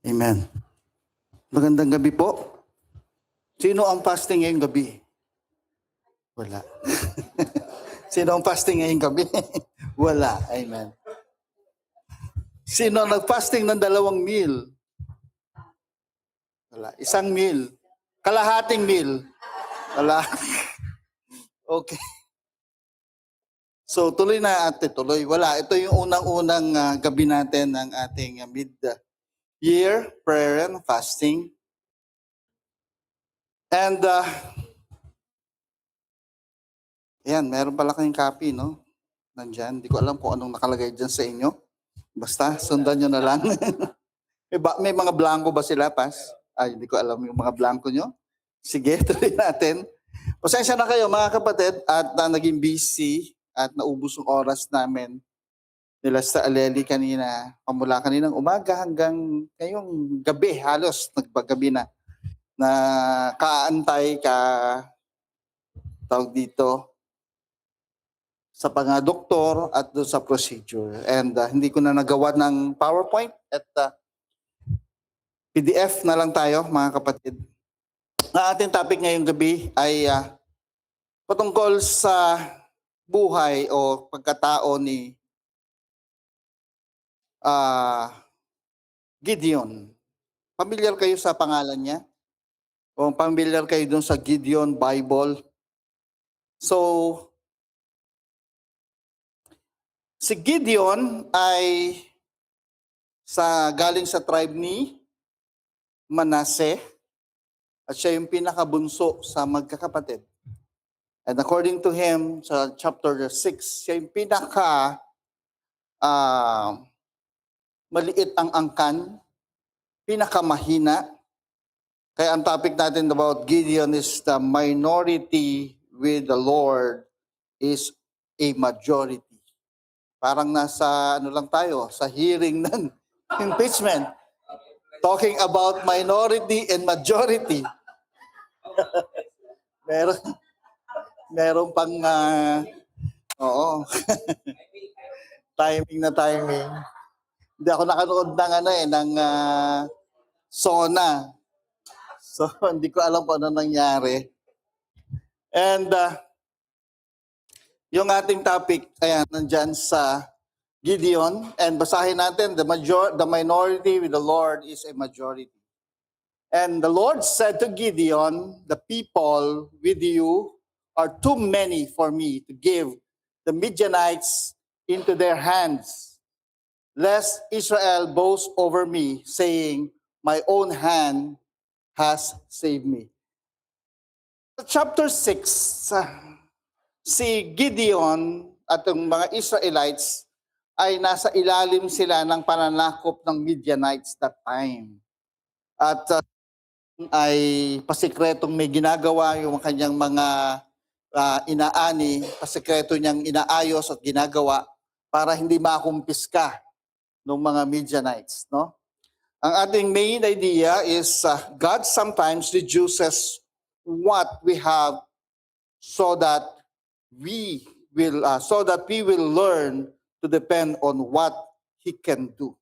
Amen. Magandang gabi po. Sino ang fasting ngayong gabi? Wala. Sino ang fasting ngayong gabi? Wala. Amen. Sino ang nag-fasting ng 2 meal? Wala. 1 meal. Kalahating meal. Wala. Okay. So tuloy na ate, tuloy. Wala. Ito yung unang-unang gabi natin ng ating mid-year prayer and fasting. And yan, meron pala kayong copy, no? Nandyan. Hindi ko alam kung anong nakalagay dyan sa inyo. Basta, sundan nyo na lang. may mga blanco ba sila, Pas? Ay, hindi ko alam yung mga blanco nyo. Sige, tuloy natin. Pasensya na kayo, mga kapatid, at naging busy at naubos yung oras namin nila sa Aleli kanina. Pamula kaninang umaga hanggang ngayong gabi, halos nagbagabi na kaantay ka tawag dito sa doktor at doon sa procedure. And hindi ko na nagawa ng PowerPoint at PDF na lang tayo, mga kapatid. Ang ating topic ngayong gabi ay patungkol sa buhay o pagkatao ni Gideon. Familiar kayo sa pangalan niya? O familiar kayo dun sa Gideon Bible? So, si Gideon ay galing sa tribe ni Manasseh at siya yung pinakabunso sa magkakapatid. And according to him, sa chapter 6, siya yung maliit ang angkan, pinakamahina. Kaya ang topic natin about Gideon is the minority with the Lord is a majority. Parang nasa lang tayo, sa hearing ng impeachment. Talking about minority and majority. meron pang oo. timing na timing. Hindi ako nakanood ng SONA. So, hindi ko alam kung ano nangyari. And yung ating topic, ayan, nandyan sa Gideon. And basahin natin, the minority with the Lord is a majority. And the Lord said to Gideon, the people with you are too many for me to give the Midianites into their hands, lest Israel boast over me, saying, my own hand has saved me. Chapter 6, si Gideon at ang mga Israelites ay nasa ilalim sila ng pananakop ng Midianites that time. At ay pasikretong may ginagawa yung kanyang mga inaani, pasikreto niyang inaayos at ginagawa para hindi makumpiska ng mga Midianites, no? Ang ating main idea is God sometimes reduces what we have so that we will learn to depend on what He can do.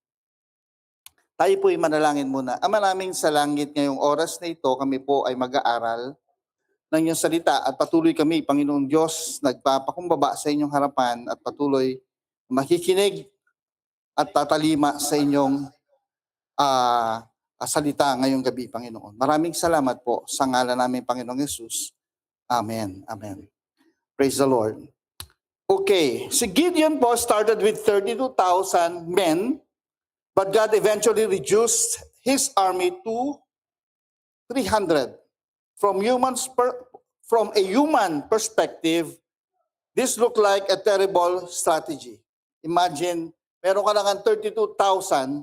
Tayo po'y manalangin muna. Ama naming sa langit, ngayong oras na ito, kami po ay mag-aaral ng iyong salita at patuloy kami, Panginoong Diyos, nagpapakumbaba sa inyong harapan at patuloy makikinig at tatalima sa inyong salita ngayong gabi, Panginoon. Maraming salamat po sa ngalan namin, Panginoong Yesus. Amen. Amen. Praise the Lord. Okay, si Gideon po started with 32,000 men, but God eventually reduced his army to 300. From a human perspective, this looked like a terrible strategy. Imagine, meron ka lang 32,000,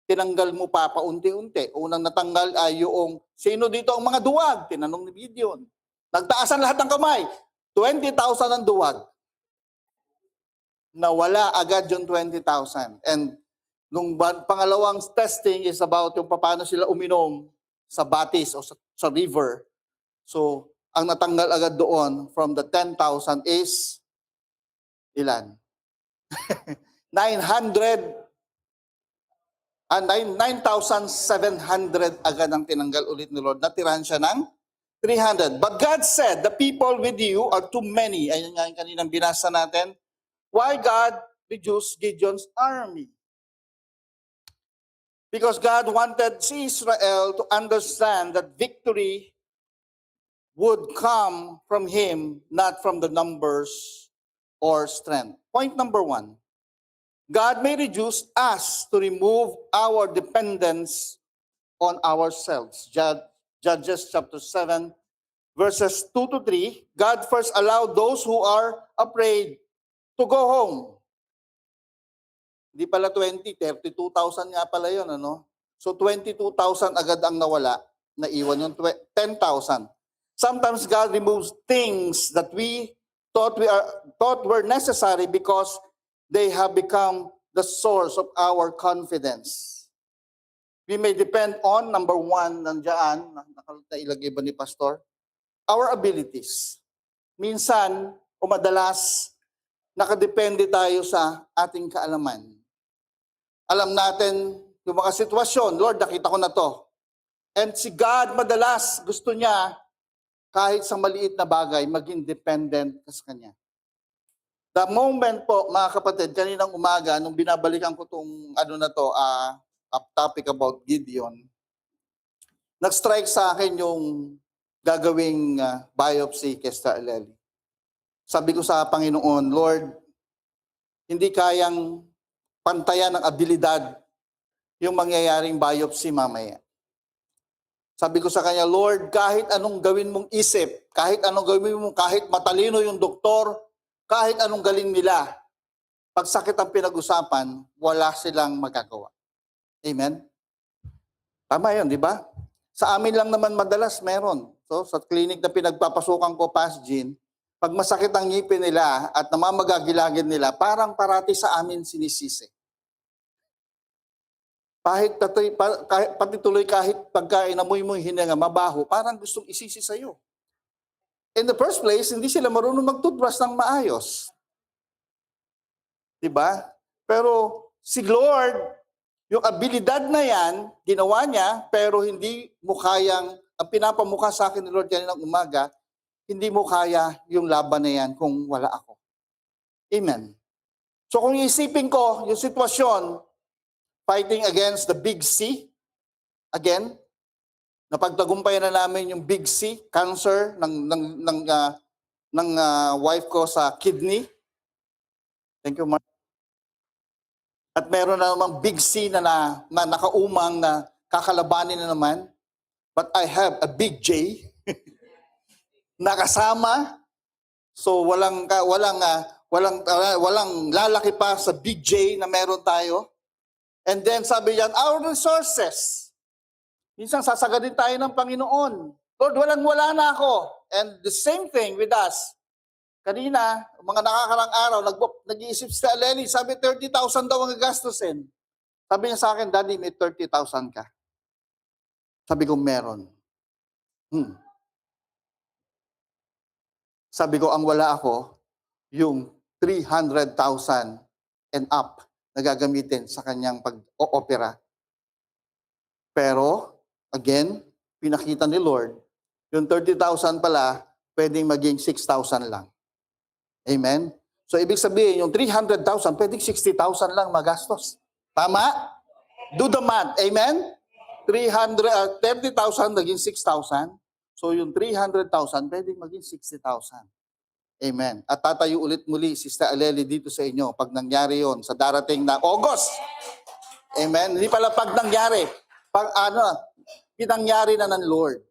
tinanggal mo pa paunti-unti. Unang natanggal ay yung, sino dito ang mga duwag? Tinanong ni Gideon. Nagtaasan lahat ng kamay. 20,000 ang duwag. Nawala agad yung 20,000. And nung pangalawang testing is about yung paano sila uminom sa batis o sa river. So, ang natanggal agad doon from the 10,000 is ilan? 900 9,700 agad ang tinanggal ulit ni Lord. Natirahan siya ng 300. But God said, the people with you are too many. Ayun nga yung kaninang binasa natin. Why God reduced Gideon's army? Because God wanted Israel to understand that victory would come from Him, not from the numbers or strength. Point number 1. God may reduce us to remove our dependence on ourselves. Judges chapter 7, verses 2 to 3. God first allowed those who are afraid to go home. Hindi pala 20, 32,000 nga pala yun, ano? So 22,000 agad ang nawala, naiwan yung 10,000. Sometimes God removes things that we thought were necessary because they have become the source of our confidence. We may depend on, number 1, nandiyan, nailagay ba ni Pastor? Our abilities. Minsan, o madalas, nakadepende tayo sa ating kaalaman. Alam natin yung mga sitwasyon, Lord, nakita ko na to. And si God, madalas, gusto niya, kahit sa maliit na bagay, maging dependent ka sa Kanya. The moment po, mga kapatid, kaninang umaga, nung binabalikan ko itong topic about Gideon, nag-strike sa akin yung gagawing biopsy kay Sister Aleli. Sabi ko sa Panginoon, Lord, hindi kayang pantayan ng abilidad yung mangyayaring biopsy mamaya. Sabi ko sa kanya, Lord, kahit anong gawin mong isip, kahit anong gawin mo, kahit matalino yung doktor, kahit anong galing nila, pag sakit ang pinag-usapan, wala silang magagawa. Amen? Tama yun, di ba? Sa amin lang naman madalas meron. So, sa clinic na pinagpapasukan ko, Pasjin, pag masakit ang ngipin nila at namamagagilagin nila, parang parati sa amin sinisisi. Pati tuloy kahit pagkain amoy mo hininga mabaho, parang gustong isisi sa'yo. In the first place, hindi sila marunong mag-toothbrush ng maayos. Diba? Pero si Lord, yung abilidad na yan, ginawa niya, pero hindi mo kayang, ang pinapamukha sa akin ni Lord kaninang umaga, hindi mo kaya yung laban na yan kung wala ako. Amen. So kung iisipin ko yung sitwasyon, fighting against the big C, again, napagtagumpayan na namin yung big C, cancer ng wife ko sa kidney. Thank you, Mark. At meron na namang big C na nakaumang na kakalabanin na naman. But I have a big J nakasama. So walang lalaki pa sa big J na meron tayo. And then sabi yan, our resources. Minsan sasagadin tayo ng Panginoon. Lord, wala na ako. And the same thing with us. Kanina, mga nakakarang araw, nag-iisip si Aleli, sabi 30,000 daw ang gastusin. Sabi niya sa akin, Daddy, may 30,000 ka. Sabi ko, meron. Sabi ko, ang wala ako, yung 300,000 and up na gagamitin sa kanyang pag-opera. Pero, again, pinakita ni Lord, yung 30,000 pala, pwedeng maging 6,000 lang. Amen? So, ibig sabihin, yung 300,000, pwedeng 60,000 lang magastos. Tama? Do the math. Amen? 30,000 naging 6,000. So, yung 300,000, pwedeng maging 60,000. Amen. At tatayo ulit muli, Sister Aleli, dito sa inyo pag nangyari yon sa darating na August. Amen? Hindi pala pag nangyari. Pinangyari na ng Lord.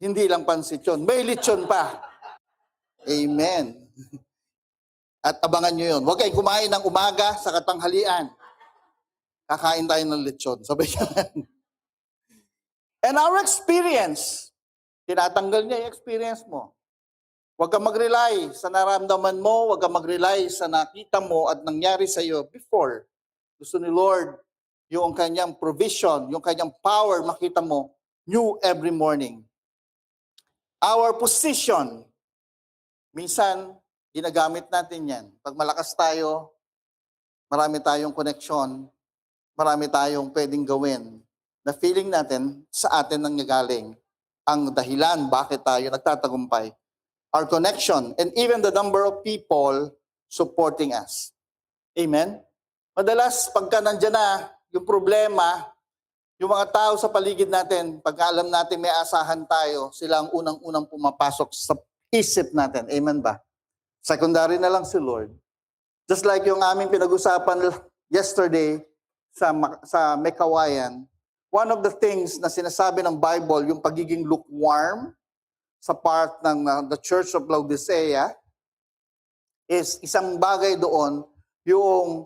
Hindi lang pansit yun. May lechon pa. Amen. At abangan nyo yun. Huwag kayong kumain ng umaga sa katanghalian. Kakain tayo ng lechon. Sabi niya. And our experience, tinatanggal niya yung experience mo. Huwag kang mag-rely sa naramdaman mo, huwag kang mag-rely sa nakita mo at nangyari sa iyo before. Gusto ni Lord, yung kanyang provision, yung kanyang power, makita mo, new every morning. Our position, minsan, ginagamit natin yan. Pag malakas tayo, marami tayong koneksyon, marami tayong pwedeng gawin na feeling natin sa atin nangyagaling ang dahilan bakit tayo nagtatagumpay. Our connection and even the number of people supporting us. Amen? Madalas, pagka nandyan na yung problema, yung mga tao sa paligid natin, pagka alam natin may asahan tayo, sila ang unang-unang pumapasok sa isip natin. Amen ba? Secondary na lang si Lord. Just like yung aming pinag-usapan yesterday sa Mekawayan, one of the things na sinasabi ng Bible, yung pagiging lukewarm sa part ng the Church of Laodicea, is isang bagay doon, yung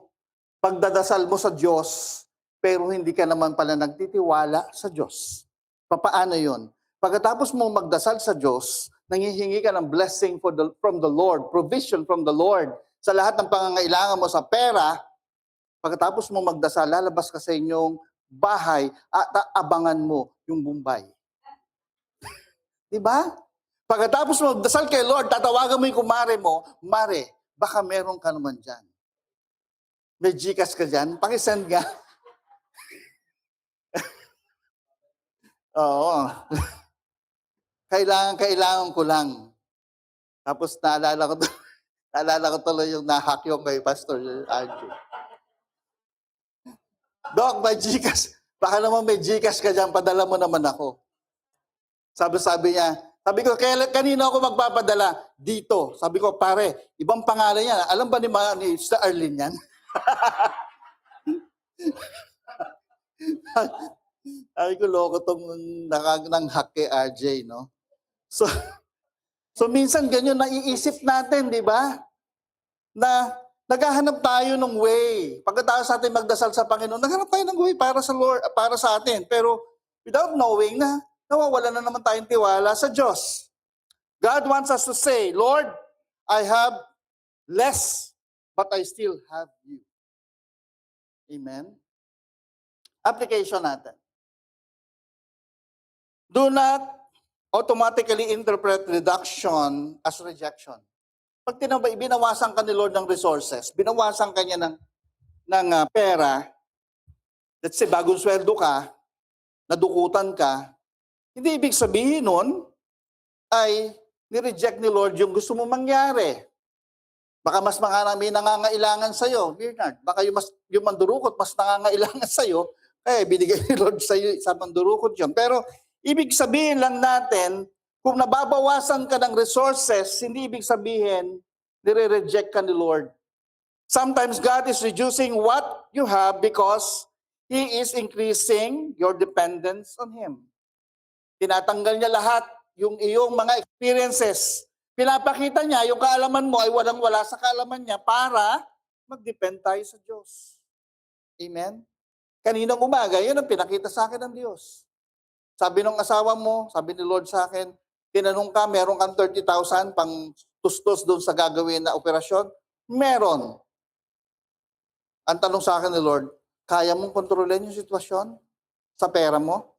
pagdadasal mo sa Diyos, pero hindi ka naman pala nagtitiwala sa Diyos. Paano yun? Pagkatapos mo magdasal sa Diyos, nangihingi ka ng blessing from the Lord, provision from the Lord, sa lahat ng pangangailangan mo sa pera, pagkatapos mo magdasal, lalabas ka sa inyong bahay at abangan mo yung Bombay. Diba? Pagkatapos mo magdasal kay Lord, tatawagan mo yung kumare mo, Mare, baka meron ka naman dyan. May Gcash ka dyan? Pakisend ka. Oo. Kailangan ko lang. Tapos naalala ko tuloy yung nahack yung kay Pastor RJ. Doc, may Gcash. Baka naman may Gcash ka dyan, padala mo naman ako. Sabi niya, sabi ko, kanina ako magpapadala? Dito. Sabi ko, pare, ibang pangalan yan. Alam ba ni Sister Arlene yan? Ay ko, loko tong nang-hack kay RJ, no? So minsan ganyan naiisip natin, di ba? Na naghahanap tayo ng way. Pagkatapos sa atin magdasal sa Panginoon, naghanap tayo ng way para sa Lord, para sa atin. Pero without knowing na nawawala na naman tayong tiwala sa Diyos. God wants us to say, Lord, I have less, but I still have you. Amen? Application natin. Do not automatically interpret reduction as rejection. Pag binawasan ka ni Lord ng resources, binawasan ka niya ng pera, let's say bagong sweldo ka, nadukutan ka, hindi ibig sabihin nun ay ni-reject ni Lord yung gusto mo mangyari. Baka mas marami nangangailangan sa'yo, Bernard. Baka yung mandurukot mas nangangailangan sa'yo, binigay ni Lord sa'yo sa mandurukot yun. Pero ibig sabihin lang natin, kung nababawasan ka ng resources, hindi ibig sabihin, nire-reject ka ni Lord. Sometimes God is reducing what you have because He is increasing your dependence on Him. Tinatanggal niya lahat yung iyong mga experiences. Pinapakita niya yung kaalaman mo ay walang-wala sa kaalaman niya para mag-depend tayo sa Diyos. Amen? Kaninang umaga, yun ang pinakita sa akin ng Diyos. Sabi ng asawa mo, sabi ni Lord sa akin, tinanong ka, meron kang 30,000 pang tustos doon sa gagawin na operasyon? Meron. Ang tanong sa akin ni Lord, kaya mong kontrolin yung sitwasyon sa pera mo?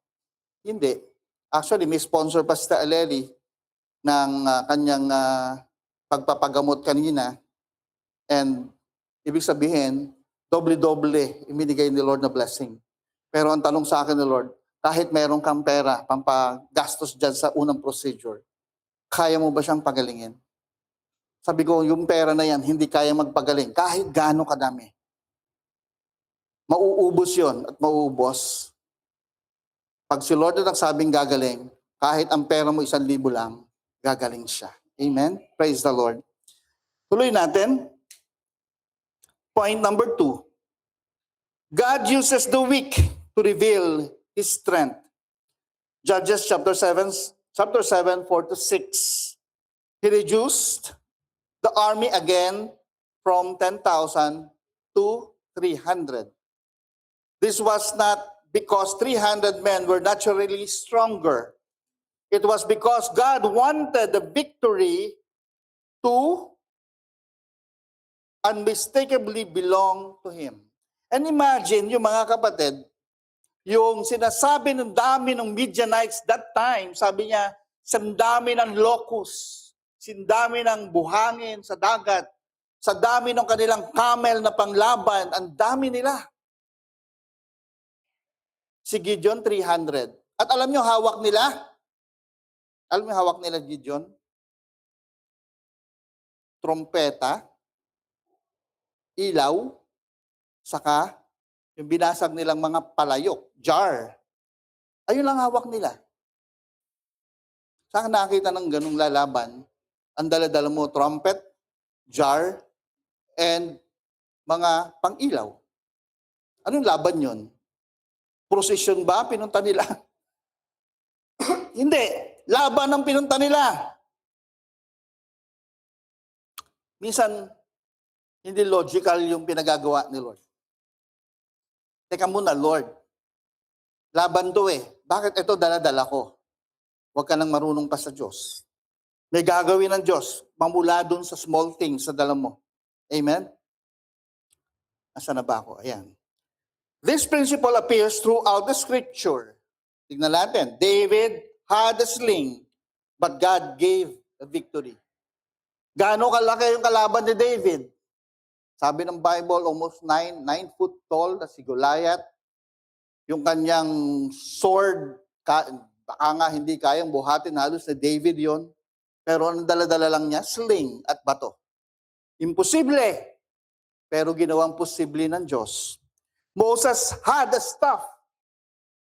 Hindi. Actually, may sponsor pa si Aleli ng kanyang pagpapagamot kanina. And ibig sabihin, doble-doble ibinigay ni Lord na blessing. Pero ang tanong sa akin ni Lord, kahit meron kang pera, pampagastos dyan sa unang procedure, kaya mo ba siyang pagalingin? Sabi ko, yung pera na yan, hindi kaya magpagaling. Kahit gaano kadami. Mauubos yon at mauubos. Pag si Lord na nagsabing gagaling, kahit ang pera mo 1,000 lang, gagaling siya. Amen? Praise the Lord. Tuloy natin. Point number 2. God uses the weak to reveal His strength. Judges chapter 7, 4-6. He reduced the army again from 10,000 to 300. This was not because 300 men were naturally stronger. It was because God wanted the victory to unmistakably belong to Him. And imagine, yung mga kapatid, yung sinasabi ng dami ng Midianites that time, sabi niya, sandami ng locust, sindami ng buhangin sa dagat, Sa dami ng kanilang camel na panglaban, ang dami nila. Si Gideon, 300. At alam nyo, hawak nila? Alam nyo, hawak nila Gideon? Trompeta, ilaw, saka yung binasag nilang mga palayok, jar. Ayun lang hawak nila. Saan nakita ng ganung lalaban? Ang dala-dala mo, trumpet, jar, and mga pang-ilaw. Anong laban yon? Procession ba pinunta nila? Hindi. Laban ang pinunta nila. Minsan, hindi logical yung pinagagawa ni Lord. Teka muna, Lord. Laban to eh. Bakit ito dala-dala ko? Huwag ka nang marunong pa sa Diyos. May gagawin ng Diyos, mamula dun sa small things sa dala mo. Amen? Asa na ba ako? Ayan. This principle appears throughout the scripture. Tignan natin. David had a sling, but God gave the victory. Gaano kalaki yung kalaban ni David? Sabi ng Bible, almost 9 foot tall na si Goliath. Yung kanyang sword, baka nga hindi kayang buhatin halos na David yon. Pero ang dala-dala lang niya, sling at bato. Imposible. Pero ginawang posible ng Diyos. Moses had a staff,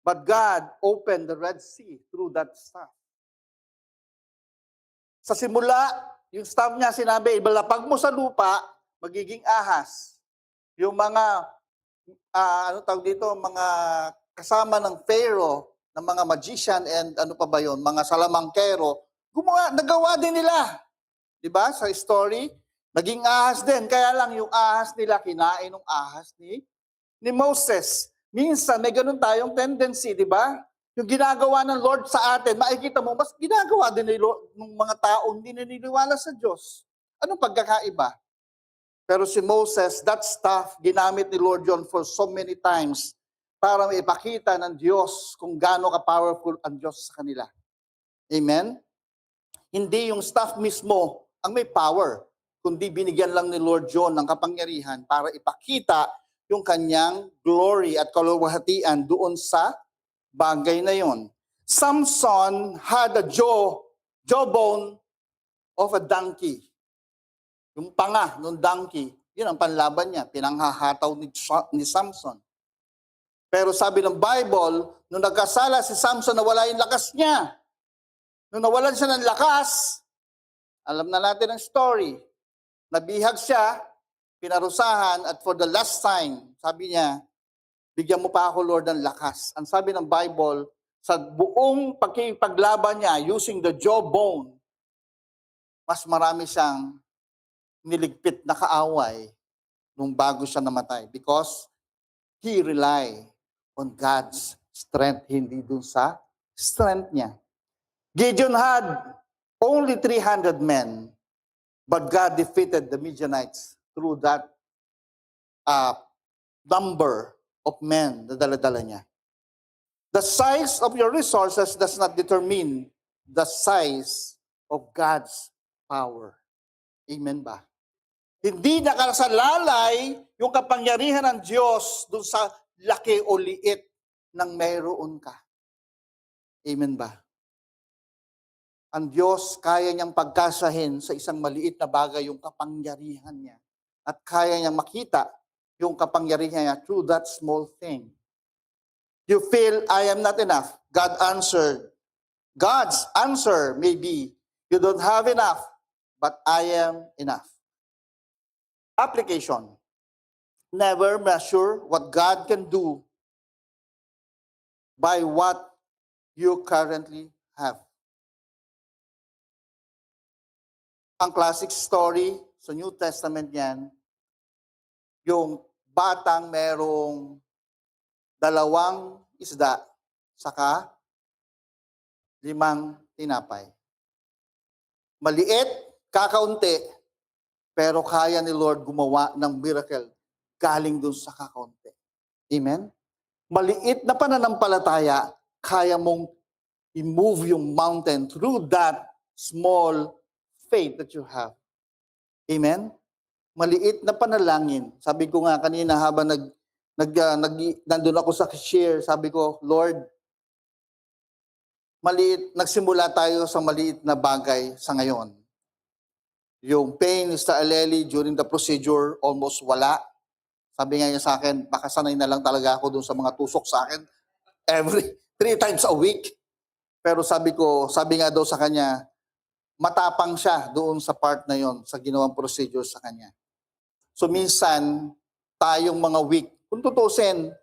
but God opened the Red Sea through that staff. Sa simula, yung staff niya sinabi, ibalapag mo sa lupa, magiging ahas. Yung mga, mga kasama ng Pharaoh, ng mga magician and ano pa ba yun, mga salamangkero, nagawa din nila. Diba? Sa story, naging ahas din. Kaya lang yung ahas nila, kinain ng ahas ni Moses. Minsan, may ganun tayong tendency, di ba? Yung ginagawa ng Lord sa atin, makikita mo, mas ginagawa din ng mga taong hindi naniniwala sa Diyos. Anong pagkakaiba? Pero si Moses, that stuff, ginamit ni Lord John for so many times para maipakita ng Diyos kung gaano ka-powerful ang Diyos sa kanila. Amen? Hindi yung staff mismo ang may power, kundi binigyan lang ni Lord John ng kapangyarihan para ipakita yung kanyang glory at kaluwalhatian doon sa bagay na yon. Samson had a jawbone of a donkey. Yung panga ng donkey, yun ang panlaban niya, pinanghahataw ni Samson. Pero sabi ng Bible, nung nagkasala si Samson, nawala yung lakas niya. Nung nawalan siya ng lakas, alam na natin ang story. Nabihag siya, pinarusahan, at for the last time, sabi niya, bigyan mo pa ako, Lord, ng lakas. Ang sabi ng Bible, sa buong paglaban niya, using the jawbone, mas marami siyang niligpit na kaaway nung bago siya namatay. Because he relied on God's strength, hindi dun sa strength niya. Gideon had only 300 men, but God defeated the Midianites through that number of men na dala-dala niya. The size of your resources does not determine the size of God's power. Amen ba? Hindi nakasalalay yung kapangyarihan ng Diyos dun sa laki o liit ng mayroon ka. Amen ba? Ang Diyos kaya niyang pagkasahin sa isang maliit na bagay yung kapangyarihan niya. At kaya niyang makita yung kapangyarihan niya through that small thing. You feel, I am not enough. God answered. God's answer may be, you don't have enough, but I am enough. Application. Never measure what God can do by what you currently have. Ang classic story sa New Testament yan, yung batang merong 2 isda saka 5 tinapay. Maliit, kakaunti, pero kaya ni Lord gumawa ng miracle galing dun sa kakaunti. Amen? Maliit na pananampalataya, kaya mong i-move yung mountain through that small faith that you have. Amen? maliit na panalangin. Sabi ko nga kanina habang nandun ako sa share, sabi ko, Lord, nagsimula tayo sa maliit na bagay sa ngayon. Yung pain ni Sister Aleli during the procedure, almost wala. Sabi nga niya sa akin, baka sanay na lang talaga ako dun sa mga tusok sa akin every 3 times a week. Pero sabi nga daw sa kanya, matapang siya doon sa part na yon, sa ginawang procedure sa kanya. So minsan, tayong mga weak, kung tutusin,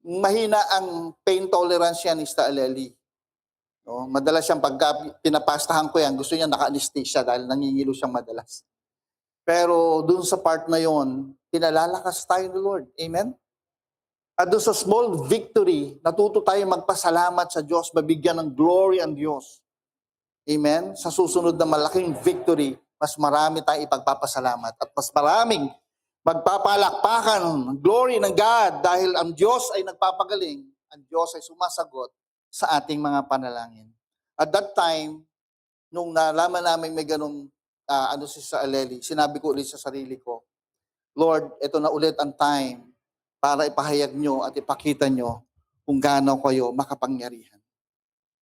mahina ang pain tolerance yan ni Sister Aleli. No? Madalas siyang pagka pinapastahan ko yan, gusto niya naka-anesthesia dahil nangingilo siyang madalas. Pero doon sa part na yon, pinalalakas tayo ni Lord. Amen? At doon sa small victory, natuto tayo magpasalamat sa Diyos, mabigyan ng glory ang Diyos. Amen? Sa susunod na malaking victory, mas marami tayong ipagpapasalamat at mas maraming magpapalakpakan ng glory ng God dahil ang Diyos ay nagpapagaling, ang Diyos ay sumasagot sa ating mga panalangin. At that time, nung nalaman namin may ganung si Sister Aleli, sinabi ko ulit sa sarili ko, Lord, ito na ulit ang time para ipahayag nyo at ipakita nyo kung gaano kayo makapangyarihan.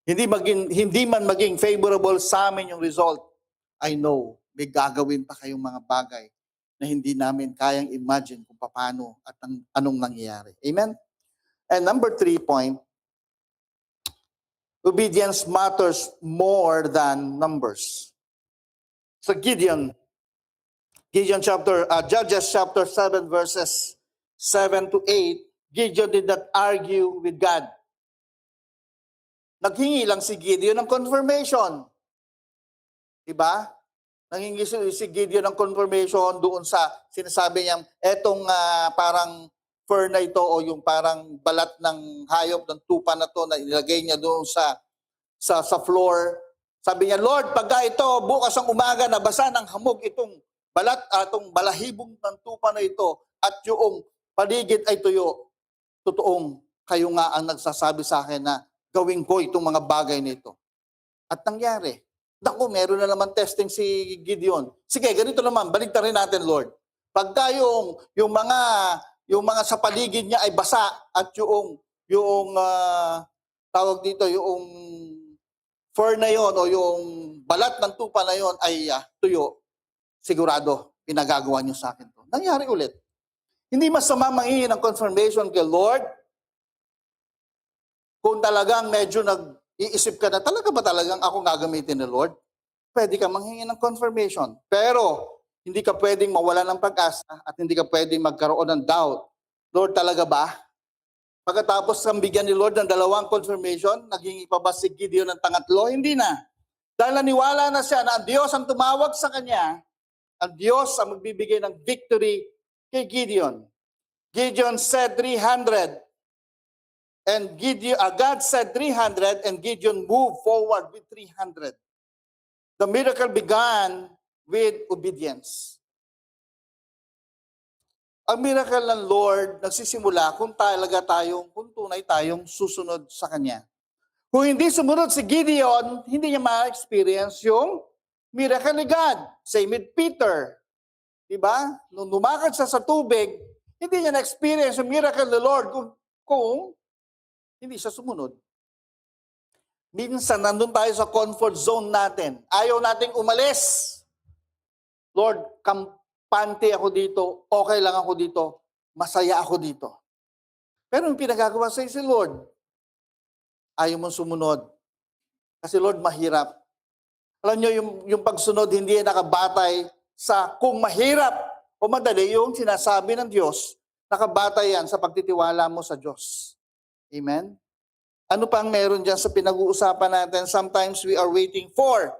Hindi man maging favorable sa amin yung result, I know may gagawin pa kayong mga bagay na hindi namin kayang imagine kung paano at anong nangyayari. Amen? And number 3 point, obedience matters more than numbers. So Judges chapter 7 verses 7 to 8, Gideon did not argue with God. Naghingi lang si Gideon ng confirmation. Diba? Nanghingi si Gideon ng confirmation doon sa sinasabi niya, etong parang fur na ito o yung parang balat ng hayop ng tupa na to na ilagay niya doon sa floor. Sabi niya, Lord, pagka ito bukas ang umaga nabasa ng hamog itong balat, itong balahibong ng tupa na ito at yung paligid ay tuyo, totoong kayo nga ang nagsasabi sa akin na gawin ko itong mga bagay nito. At nangyari. Naku, meron na naman testing si Gideon. Sige, ganito naman, baligtarin natin, Lord. Pagka yung mga sa paligid niya ay basa at yung tawag dito, yung fur na yon o yung balat ng tupa na yon ay tuyo, sigurado, pinagagawa niyo sa akin to. Nangyari ulit. Hindi masama manghingi ng confirmation kay Lord kung talagang medyo iisip ka na, talaga ba talagang ako gagamitin ni Lord? Pwede ka manghingi ng confirmation. Pero, hindi ka pwedeng mawala ng pag-asa at hindi ka pwedeng magkaroon ng doubt. Lord, talaga ba? Pagkatapos kang bigyan ni Lord ng 2 confirmation, naghingi pa ba si Gideon ng pangatlo? Hindi na. Dahil naniwala na siya na ang Diyos ang tumawag sa kanya, ang Diyos ang magbibigay ng victory kay Gideon. Gideon said 300. And God said 300 and Gideon moved forward with 300. The miracle began with obedience. Ang miracle ng Lord nagsisimula kung tunay tayong susunod sa Kanya. Kung hindi sumunod si Gideon, hindi niya ma-experience yung miracle ni God. Same with Peter. Diba? Nung lumakad siya sa tubig, hindi niya na-experience yung miracle ng Lord kung hindi siya sumunod. Minsan, nandun tayo sa comfort zone natin. Ayaw nating umalis. Lord, kampante ako dito, okay lang ako dito, masaya ako dito. Pero yung pinagagawa sa si Lord, ayaw mong sumunod. Kasi Lord, mahirap. Alam nyo, yung pagsunod, hindi nakabatay sa kung mahirap o madali yung sinasabi ng Diyos, nakabatay yan sa pagtitiwala mo sa Diyos. Amen? Ano pa ang meron dyan sa pinag-uusapan natin? Sometimes we are waiting for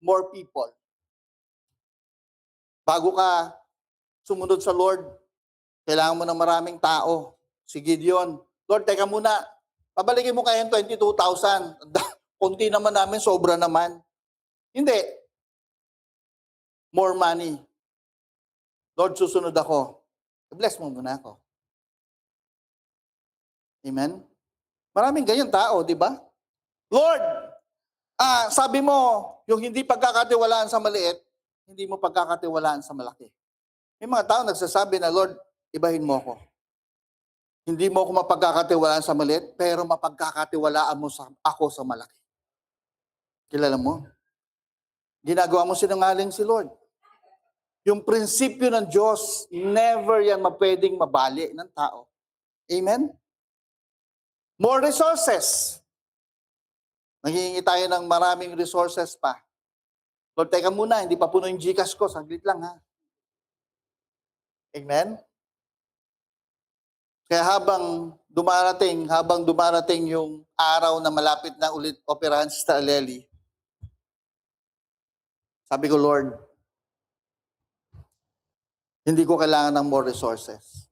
more people. Bago ka sumunod sa Lord, kailangan mo ng maraming tao. Si Gideon, Lord, teka muna, pabalikin mo kaya yung 22,000. Kunti naman namin, sobra naman. Hindi. More money. Lord, susunod ako. Bless mo muna ako. Amen? Maraming ganyan tao, di ba? Lord, sabi mo, yung hindi pagkakatiwalaan sa maliit, hindi mo pagkakatiwalaan sa malaki. May mga tao nagsasabi na, Lord, ibahin mo ako. Hindi mo ako mapagkakatiwalaan sa maliit, pero mapagkakatiwalaan mo ako sa malaki. Kilala mo? Ginagawa mo sinungaling si Lord. Yung prinsipyo ng Diyos, never yan mapwedeng mabali ng tao. Amen? More resources. Nanghihingi tayo ng maraming resources pa. Lord, teka muna, hindi pa puno yung Gcash ko. Saglit lang, ha? Amen? Kaya habang dumarating yung araw na malapit na ulit operahan si Sister Aleli, sabi ko, Lord, hindi ko kailangan ng more resources.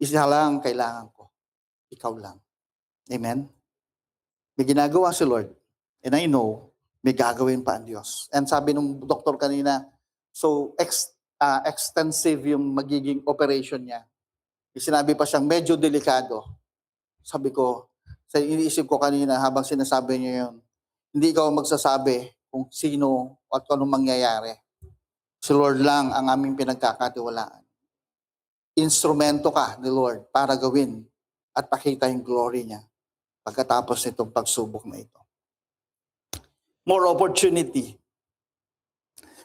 Isa lang kailangan ko. Ikaw lang. Amen? May ginagawa si Lord. And I know, may gagawin pa ang Diyos. And sabi nung doktor kanina, so extensive yung magiging operation niya. Sinabi pa siyang medyo delikado. Sabi ko, sa iniisip ko kanina habang sinasabi niya yun, hindi ikaw magsasabi kung sino at anong mangyayari. Si Lord lang ang aming pinagkakatiwalaan. Instrumento ka ni Lord para gawin at pakita yung glory niya pagkatapos nitong pagsubok na ito. More opportunity.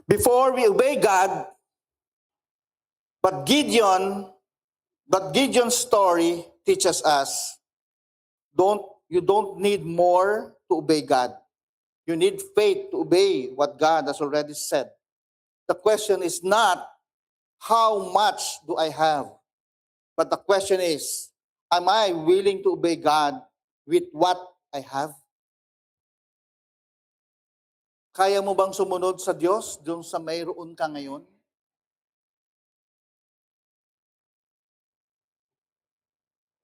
Before we obey God, but Gideon's story teaches us, you don't need more to obey God. You need faith to obey what God has already said. The question is not, how much do I have? But the question is, am I willing to obey God with what I have? Kaya mo bang sumunod sa Diyos doon sa mayroon ka ngayon?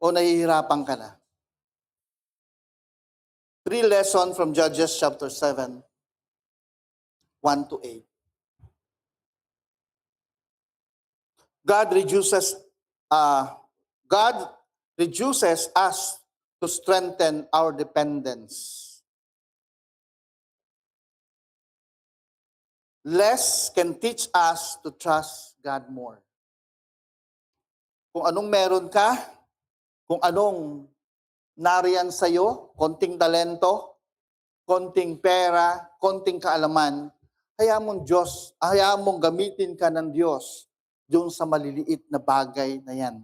O nahihirapan ka na? 3 lessons from Judges chapter 7, 1 to 8. God reduces us to strengthen our dependence. Less can teach us to trust God more. Kung anong meron ka, kung anong nariyan sa'yo, konting talento, konting pera, konting kaalaman, hayaan mong gamitin ka ng Diyos doon sa maliliit na bagay na yan.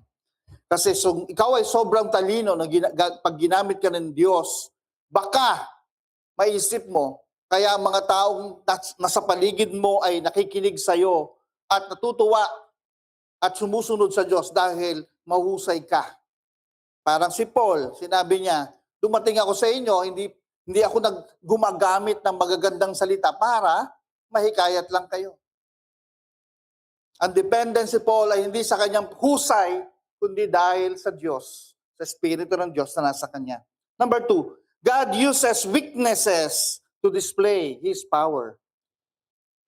Kasi ikaw ay sobrang talino na pag ginamit ka ng Diyos, baka maisip mo, kaya mga taong nasa paligid mo ay nakikinig sa'yo at natutuwa at sumusunod sa Diyos dahil mahusay ka. Parang si Paul, sinabi niya, dumating ako sa inyo, hindi ako gumagamit ng magagandang salita para mahikayat lang kayo. Ang dependence si Paul ay hindi sa kanyang husay, kundi dahil sa Diyos, sa Espiritu ng Diyos na nasa kanya. Number 2, God uses weaknesses to display His power.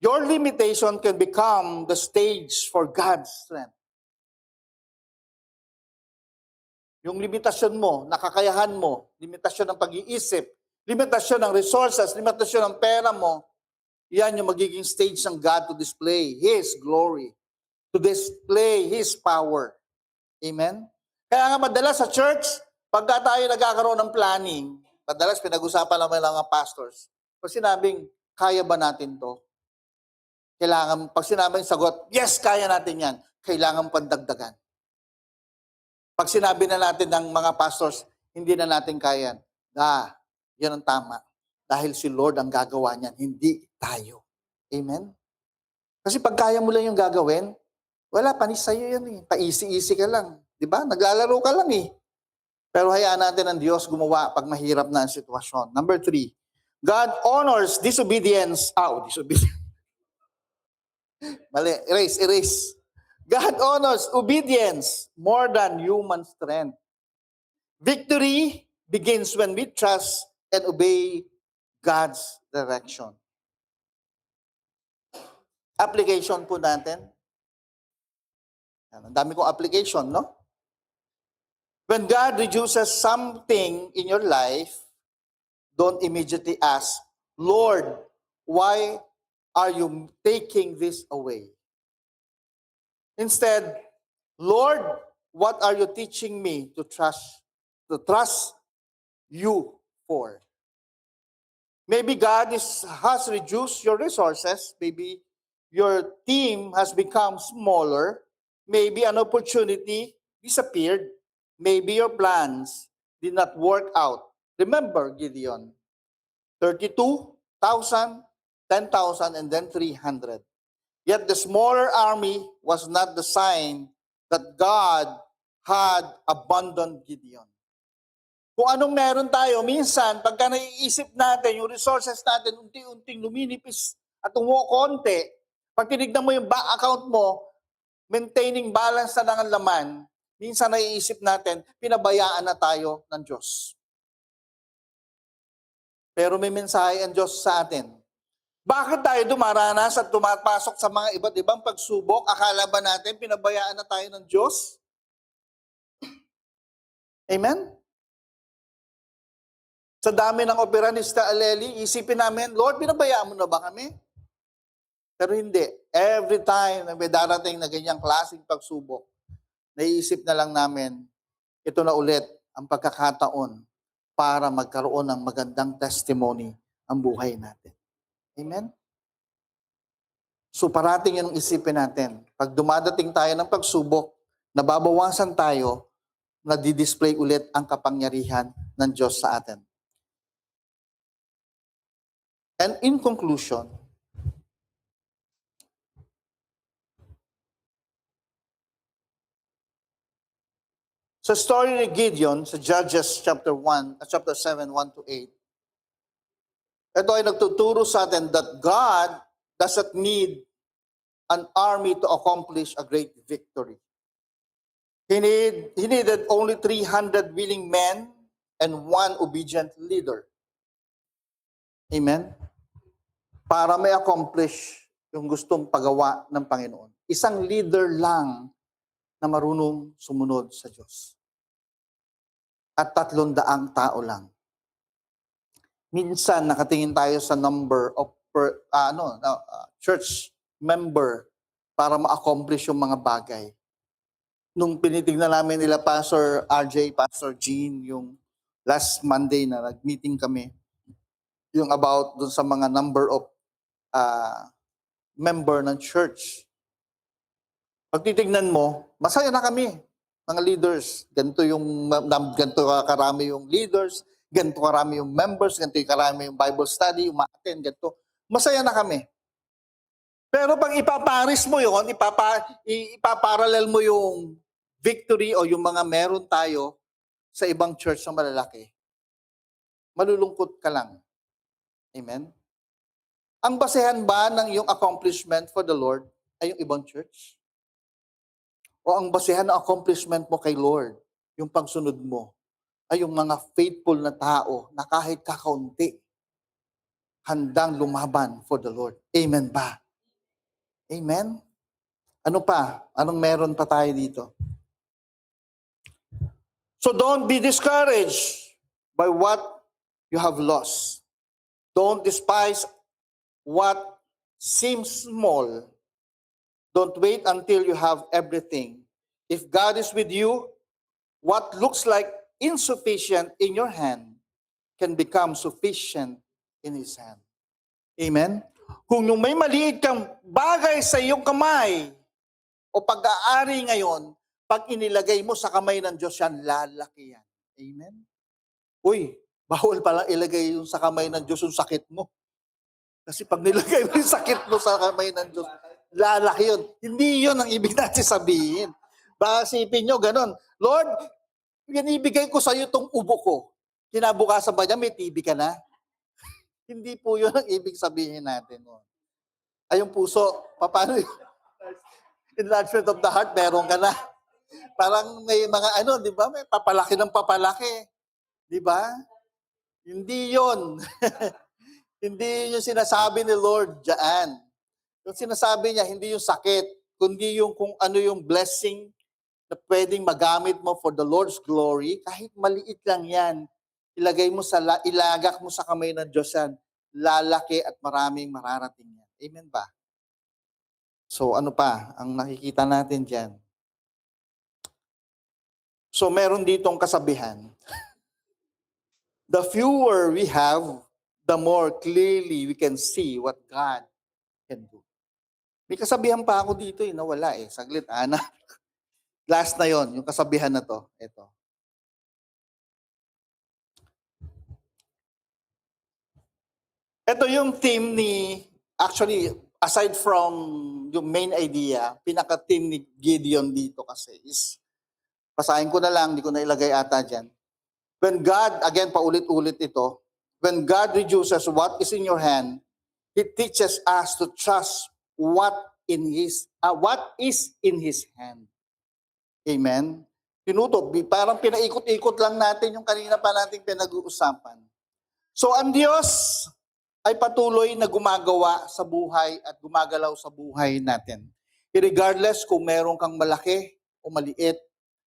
Your limitation can become the stage for God's strength. Yung limitasyon mo, nakakayahan mo, limitasyon ng pag-iisip, limitasyon ng resources, limitasyon ng pera mo, yan yung magiging stage ng God to display His glory, to display His power. Amen? Kaya nga madalas sa church, pagka tayo nagkakaroon ng planning, madalas pinag-usapan naman lang ang pastors, pag sinabing, kaya ba natin to? Pag sinabing sagot, yes, kaya natin yan, kailangan pandagdagan. Pag sinabi na natin ng mga pastors, hindi na natin kaya, yan ang tama. Dahil si Lord ang gagawa niyan, hindi tayo. Amen? Kasi pag kaya mo lang yung gagawin, wala, panis sa'yo yan eh. Pa-easy-easy ka lang. Diba? Naglalaro ka lang eh. Pero hayaan natin ang Diyos gumawa pag mahirap na ang sitwasyon. Number 3, God honors disobedience. Disobedience. Mali, erase. God honors obedience more than human strength. Victory begins when we trust and obey God's direction. Application po natin. Ang dami kong application, no? When God reduces something in your life, don't immediately ask, Lord, why are you taking this away? Instead, Lord, what are you teaching me to trust you for? Maybe God has reduced your resources. Maybe your team has become smaller. Maybe an opportunity disappeared. Maybe your plans did not work out. Remember, Gideon, 32,000, 10,000, and then 300. Yet the smaller army was not the sign that God had abandoned Gideon. Kung anong meron tayo, minsan, pagka naiisip natin, yung resources natin, unti-unting luminipis at konti, pag tinignan mo yung bank account mo, maintaining balance na lang ang laman, minsan naiisip natin, pinabayaan na tayo ng Diyos. Pero may mensahe ang Diyos sa atin. Bakit tayo dumaranas at tumapasok sa mga iba't ibang pagsubok? Akala ba natin pinabayaan na tayo ng Diyos? Amen? Sa dami ng operanista aleli, isipin namin, Lord, pinabayaan mo na ba kami? Pero hindi. Every time na may darating na ganyang klaseng pagsubok, naiisip na lang namin, ito na ulit ang pagkakataon para magkaroon ng magandang testimony ang buhay natin. Amen? So parating yung isipin natin. Pag dumadating tayo ng pagsubok, nababawasan tayo, nadi-display ulit ang kapangyarihan ng Diyos sa atin. And in conclusion, sa story ni Gideon, sa Judges chapter 7, 1 to 8, ito ay nagtuturo sa atin that God doesn't need an army to accomplish a great victory. He needed only 300 willing men and one obedient leader. Amen? Para may accomplish yung gustong pagawa ng Panginoon. Isang leader lang na marunong sumunod sa Diyos. At 300 tao lang. Minsan nakatingin tayo sa number of church member para ma-accomplish yung mga bagay. Nung pinitignan namin nila Pastor RJ, Pastor Jean, yung last Monday na nag-meeting kami, yung about dun sa mga number of member ng church. Pag titignan mo, masaya na kami, mga leaders. Ganito karami yung leaders, ganito karami yung members, ganito karami yung Bible study, umaattend, ganito. Masaya na kami. Pero pag ipaparis mo yon, ipaparallel mo yung victory o yung mga meron tayo sa ibang church na malalaki, malulungkot ka lang. Amen? Ang basehan ba ng iyong accomplishment for the Lord ay yung ibang church? O ang basehan ng accomplishment mo kay Lord, yung pagsunod mo, ay yung mga faithful na tao na kahit kakaunti, handang lumaban for the Lord. Amen ba? Amen? Ano pa? Anong meron pa tayo dito? So don't be discouraged by what you have lost. Don't despise what seems small. Don't wait until you have everything. If God is with you, what looks like insufficient in your hand can become sufficient in His hand. Amen? Kung yung may maliit kang bagay sa iyong kamay o pag-aari ngayon, pag inilagay mo sa kamay ng Diyos yan, lalaki yan. Amen? Uy, bawal palang ilagay yung sa kamay ng Diyos yung sakit mo. Kasi pag nilagay mo yung sakit mo sa kamay ng Diyos, lalaki yun. Hindi yun ang ibig natin sabihin. Baka sipin nyo, ganun. Lord, binibigay ko sa iyo itong ubo ko. Kinabukasan ba niya, may TB ka na? Hindi po yun ang ibig sabihin natin. Ay, yung puso, paano yun? Enlargement of the heart, meron ka na. Parang may mga di ba? May papalaki ng papalaki. Di ba? Hindi yun. Hindi yung sinasabi ni Lord diyan. Yung sinasabi niya, hindi yung sakit, kundi yung kung ano yung blessing na pwedeng magamit mo for the Lord's glory, kahit maliit lang yan, ilagak mo sa kamay ng Diyos yan, lalaki at maraming mararating yan. Amen ba? So ano pa ang nakikita natin diyan? So meron ditong kasabihan. The fewer we have, the more clearly we can see what God can do. May kasabihan pa ako dito nawala Saglit, last na yon, yung kasabihan na to. Ito. Ito yung theme actually, aside from yung main idea, pinaka-theme ni Gideon dito kasi is, basahin ko na lang, di ko na ilagay ata dyan. When God, again, paulit-ulit ito, when God reduces what is in your hand, He teaches us to trust what is in His hand. Amen? Parang pinaikot-ikot lang natin yung kanina pa nating pinag-uusapan. So ang Diyos ay patuloy na gumagawa sa buhay at gumagalaw sa buhay natin. Regardless kung meron kang malaki o maliit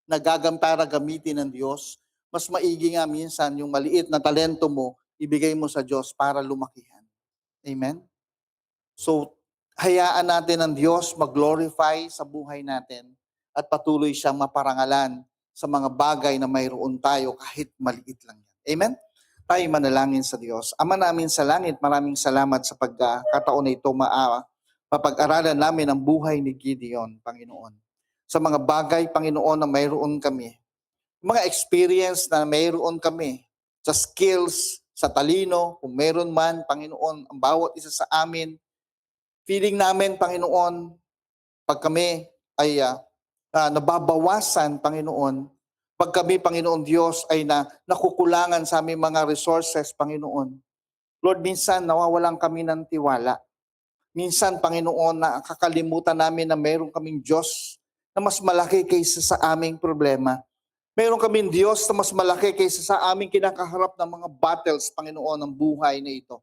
na para gamitin ng Diyos, mas maigi nga minsan yung maliit na talento mo, ibigay mo sa Diyos para lumakihan. Amen? So, hayaan natin ang Diyos mag-glorify sa buhay natin at patuloy siyang maparangalan sa mga bagay na mayroon tayo kahit maliit lang yan. Amen? Tayo manalangin sa Diyos. Ama namin sa langit, maraming salamat sa pagkakataon na ito mapag-aralan namin ang buhay ni Gideon, Panginoon. Sa mga bagay, Panginoon, na mayroon kami. Mga experience na mayroon kami sa skills, sa talino, kung mayroon man, Panginoon, ang bawat isa sa amin, feeling namin, Panginoon, pag kami ay nababawasan, Panginoon, pag kami, Panginoon Diyos, ay nakukulangan sa aming mga resources, Panginoon. Lord, minsan nawawalan kami ng tiwala. Minsan, Panginoon, nakakalimutan namin na mayroon kaming Diyos na mas malaki kaysa sa aming problema. Mayroon kaming Diyos na mas malaki kaysa sa aming kinakaharap ng mga battles, Panginoon, ng buhay na ito.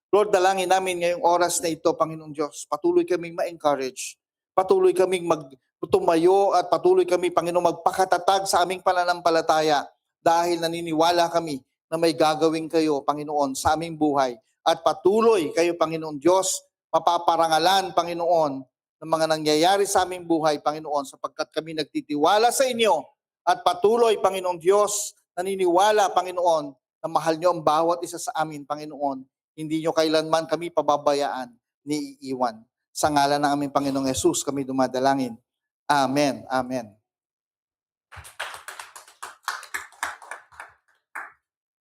Lord, dalangin namin ngayong oras na ito, Panginoong Diyos, patuloy kaming ma-encourage, patuloy kaming tumayo at patuloy kami, Panginoon, magpakatatag sa aming pananampalataya dahil naniniwala kami na may gagawin kayo, Panginoon, sa aming buhay. At patuloy kayo, Panginoon Diyos, mapaparangalan, Panginoon, ng mga nangyayari sa aming buhay, Panginoon, sapagkat kami nagtitiwala sa inyo at patuloy, Panginoong Diyos, naniniwala, Panginoon, na mahal niyo ang bawat isa sa amin, Panginoon. Hindi niyo kailanman kami pababayaan ni iiwan. Sa ngalan ng aming Panginoong Yesus kami dumadalangin. Amen. Amen.